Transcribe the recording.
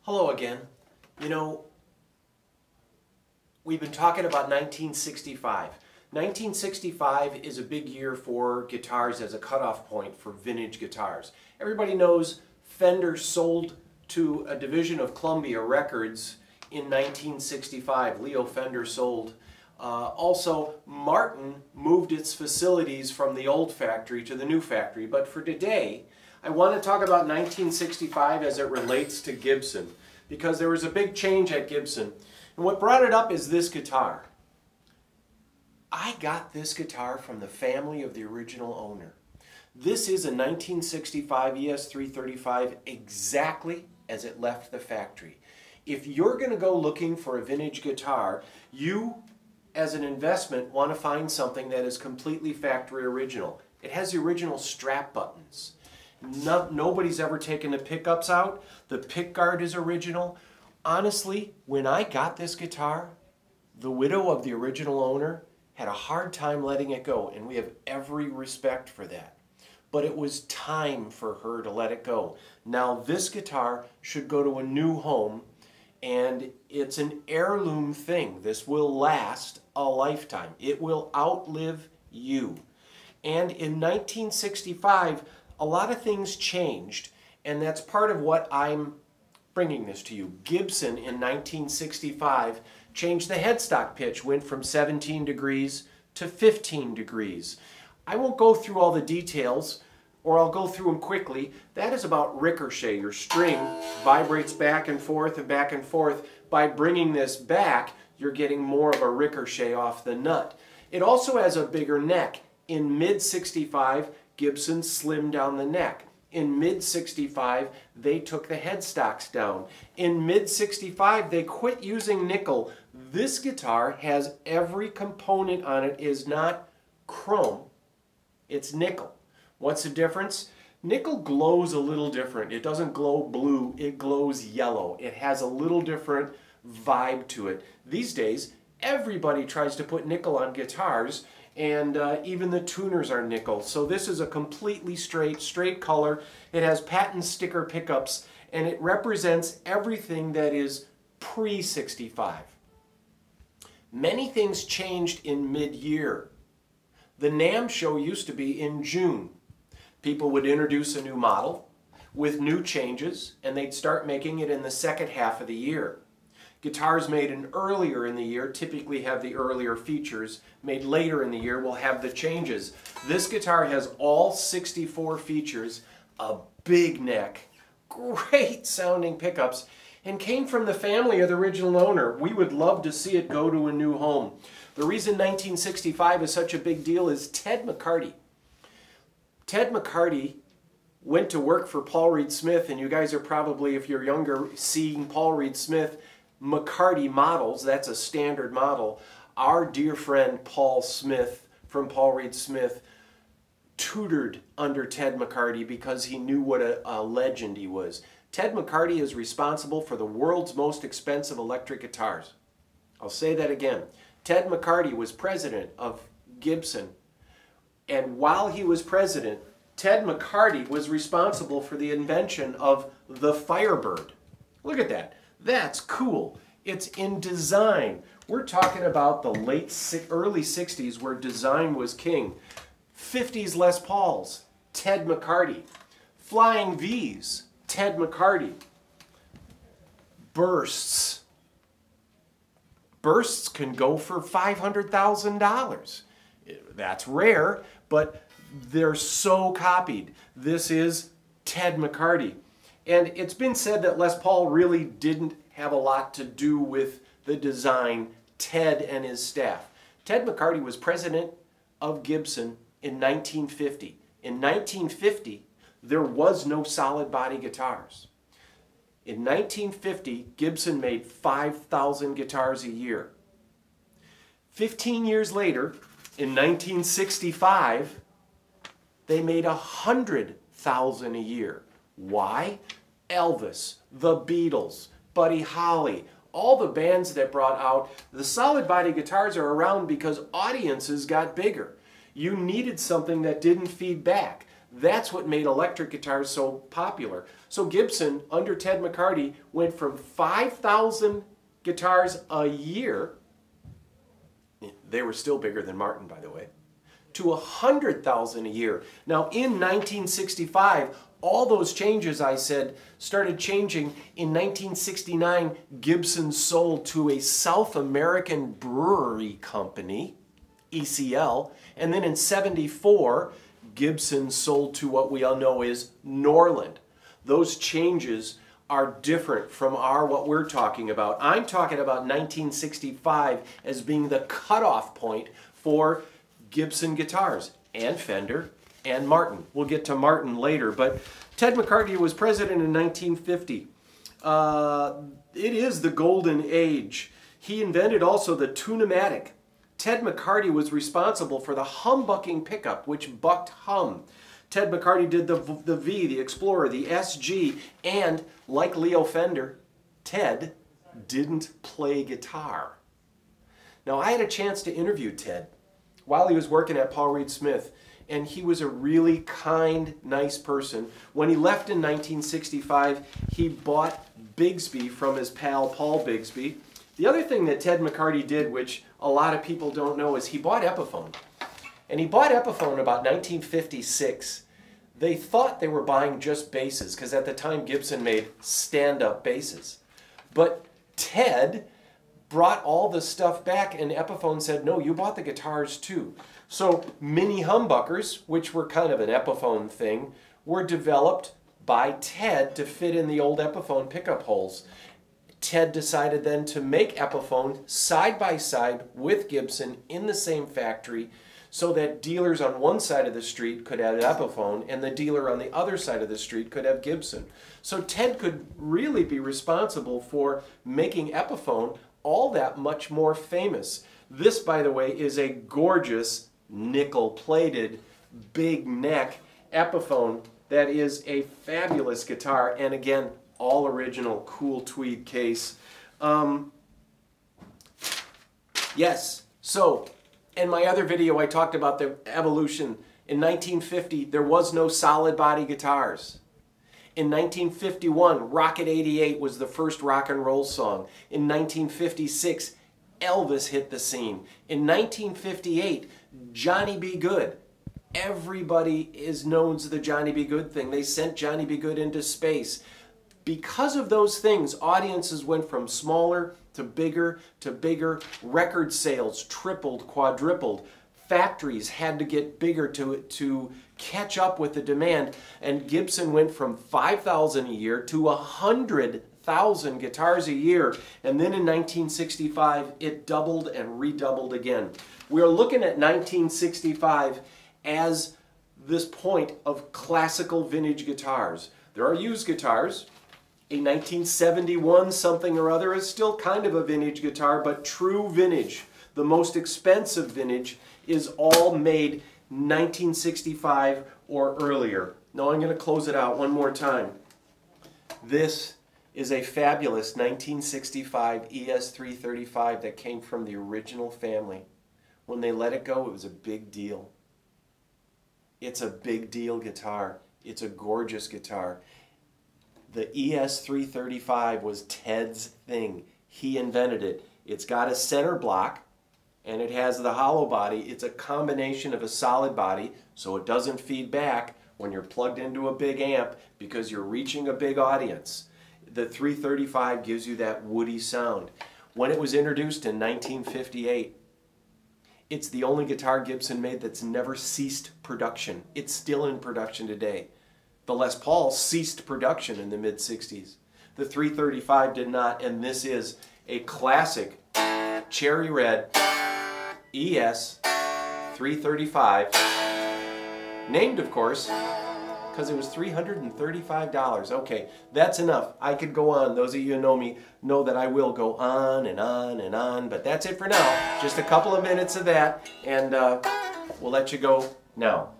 Hello again. You know, we've been talking about 1965. 1965 is a big year for guitars as a cutoff point for vintage guitars. Everybody knows Fender sold to a division of Columbia Records in 1965. Leo Fender sold. Also, Martin moved its facilities from the old factory to the new factory. But for today, I want to talk about 1965 as it relates to Gibson, because there was a big change at Gibson. And what brought it up is this guitar. I got this guitar from the family of the original owner. This is a 1965 ES335 exactly as it left the factory. If you're going to go looking for a vintage guitar, you, as an investment, want to find something that is completely factory original. It has the original strap buttons. Nobody's ever taken the pickups out. The pickguard is original. Honestly, when I got this guitar, the widow of the original owner had a hard time letting it go, and we have every respect for that. But it was time for her to let it go. Now this guitar should go to a new home, and it's an heirloom thing. This will last a lifetime. It will outlive you. And in 1965, a lot of things changed, and that's part of what I'm bringing this to you. Gibson in 1965 changed the headstock pitch, went from 17 degrees to 15 degrees. I won't go through all the details, or I'll go through them quickly. That is about ricochet. Your string vibrates back and forth and back and forth. By bringing this back, you're getting more of a ricochet off the nut. It also has a bigger neck. In mid-65, Gibson slimmed down the neck. In mid-65, they took the headstocks down. In mid-65, they quit using nickel. This guitar has every component on it is not chrome, it's nickel. What's the difference? Nickel glows a little different. It doesn't glow blue, it glows yellow. It has a little different vibe to it. These days, everybody tries to put nickel on guitars, and even the tuners are nickel. So this is a completely straight color. It has patent sticker pickups, and it represents everything that is pre-65. Many things changed in mid-year. The NAMM show used to be in June. People would introduce a new model with new changes, and they'd start making it in the second half of the year. Guitars made earlier in the year typically have the earlier features. Made later in the year will have the changes. This guitar has all 64 features, a big neck, great sounding pickups, and came from the family of the original owner. We would love to see it go to a new home. The reason 1965 is such a big deal is Ted McCarty. Ted McCarty went to work for Paul Reed Smith, and you guys are probably, if you're younger, seeing Paul Reed Smith McCarty models. That's a standard model. Our dear friend Paul Smith from Paul Reed Smith tutored under Ted McCarty because he knew what a legend he was. Ted McCarty is responsible for the world's most expensive electric guitars. I'll say that again. Ted McCarty was president of Gibson, and while he was president, Ted McCarty was responsible for the invention of the Firebird. Look at that. That's cool. It's in design. We're talking about the early 60s where design was king. 50s Les Pauls, Ted McCarty. Flying V's, Ted McCarty. Bursts. Bursts can go for $500,000. That's rare, but they're so copied. This is Ted McCarty. And it's been said that Les Paul really didn't have a lot to do with the design, Ted and his staff. Ted McCarty was president of Gibson in 1950. In 1950, there was no solid body guitars. In 1950, Gibson made 5,000 guitars a year. 15 years later, in 1965, they made 100,000 a year. Why? Elvis, the Beatles, Buddy Holly, all the bands that brought out the solid body guitars are around because audiences got bigger. You needed something that didn't feed back. That's what made electric guitars so popular. So Gibson, under Ted McCarty, went from 5,000 guitars a year, they were still bigger than Martin, by the way, to 100,000 a year. Now, in 1965, all those changes, I said, started changing. In 1969, Gibson sold to a South American brewery company, ECL, and then in 74, Gibson sold to what we all know is Norland. Those changes are different from what we're talking about. I'm talking about 1965 as being the cutoff point for Gibson guitars, and Fender, and Martin. We'll get to Martin later, but Ted McCarty was president in 1950. It is the golden age. He invented also the Tune-o-matic. Ted McCarty was responsible for the humbucking pickup, which bucked hum. Ted McCarty did the V, the Explorer, the SG, and like Leo Fender, Ted didn't play guitar. Now, I had a chance to interview Ted while he was working at Paul Reed Smith, and he was a really kind, nice person. When he left in 1965, he bought Bigsby from his pal Paul Bigsby. The other thing that Ted McCarty did, which a lot of people don't know, is he bought Epiphone. And he bought Epiphone about 1956. They thought they were buying just basses, because at the time Gibson made stand-up basses. But Ted brought all the stuff back, and Epiphone said, no, you bought the guitars too. So mini humbuckers, which were kind of an Epiphone thing, were developed by Ted to fit in the old Epiphone pickup holes. Ted decided then to make Epiphone side by side with Gibson in the same factory, so that dealers on one side of the street could have Epiphone and the dealer on the other side of the street could have Gibson. So Ted could really be responsible for making Epiphone all that much more famous. This, by the way, is a gorgeous nickel-plated, big neck Epiphone that is a fabulous guitar, and again, all original, cool tweed case. Yes, so in my other video I talked about the evolution. In 1950 there was no solid body guitars. In 1951 Rocket 88 was the first rock and roll song. In 1956 Elvis hit the scene. In 1958 Johnny B. Good. Everybody knows the Johnny B. Good thing. They sent Johnny B. Good into space. Because of those things, audiences went from smaller to bigger to bigger. Record sales tripled, quadrupled. Factories had to get bigger to catch up with the demand. And Gibson went from 5,000 a year to 100,000 guitars a year. And then in 1965, it doubled and redoubled again. We are looking at 1965 as this point of classical vintage guitars. There are used guitars. A 1971 something or other is still kind of a vintage guitar, but true vintage, the most expensive vintage, is all made 1965 or earlier. Now I'm going to close it out one more time. This is a fabulous 1965 ES335 that came from the original family. When they let it go, it was a big deal. It's a big deal guitar. It's a gorgeous guitar. The ES335 was Ted's thing. He invented it. It's got a center block and it has the hollow body. It's a combination of a solid body so it doesn't feed back when you're plugged into a big amp because you're reaching a big audience. The 335 gives you that woody sound. When it was introduced in 1958, it's the only guitar Gibson made that's never ceased production. It's still in production today. The Les Paul ceased production in the mid-60s. The 335 did not, and this is a classic cherry red ES335, named, of course, because it was $335. Okay, that's enough. I could go on. Those of you who know me know that I will go on and on and on, but that's it for now. Just a couple of minutes of that, and we'll let you go now.